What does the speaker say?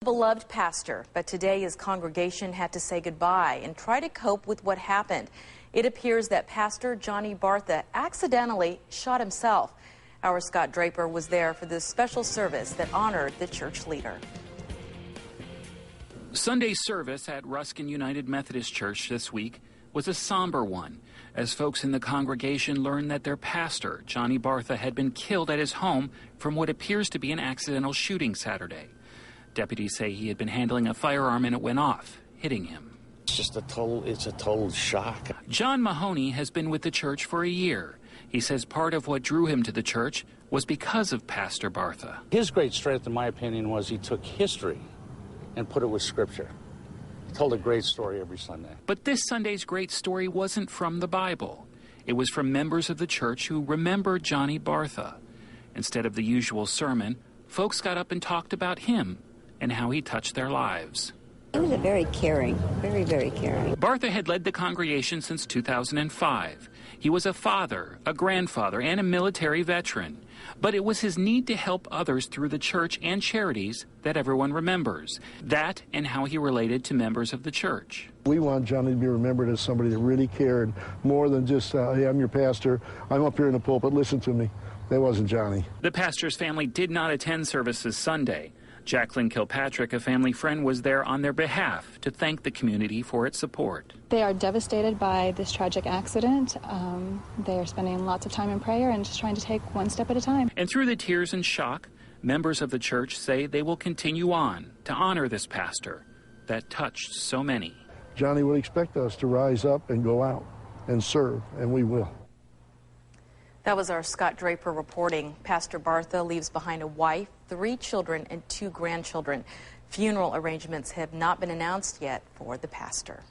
Beloved pastor, but today his congregation had to say goodbye and try to cope with what happened. It appears that Pastor Johnny Bartha accidentally shot himself. Our Scott Draper was there for this special service that honored the church leader. Sunday's service at Ruskin United Methodist Church this week was a somber one, as folks in the congregation learned that their pastor, Johnny Bartha, had been killed at his home from what appears to be an accidental shooting Saturday. Deputies say he had been handling a firearm and it went off, hitting him. It's a total shock. John Mahoney has been with the church for a year. He says part of what drew him to the church was because of Pastor Bartha. His great strength, in my opinion, was he took history and put it with Scripture. He told a great story every Sunday. But this Sunday's great story wasn't from the Bible. It was from members of the church who remembered Johnny Bartha. Instead of the usual sermon, folks got up and talked about him and how he touched their lives. He was a very caring, very, very caring. Bartha had led the congregation since 2005. He was a father, a grandfather, and a military veteran. But it was his need to help others through the church and charities that everyone remembers. That and how he related to members of the church. We want Johnny to be remembered as somebody that really cared more than just, hey, I'm your pastor, I'm up here in the pulpit, listen to me. That wasn't Johnny. The pastor's family did not attend services Sunday. Jacqueline Kilpatrick, a family friend, was there on their behalf to thank the community for its support. They are devastated by this tragic accident. They are spending lots of time in prayer and just trying to take one step at a time. And through the tears and shock, members of the church say they will continue on to honor this pastor that touched so many. Johnny would expect us to rise up and go out and serve, and we will. That was our Scott Draper reporting. Pastor Bartha leaves behind a wife, 3 children, and 2 grandchildren. Funeral arrangements have not been announced yet for the pastor.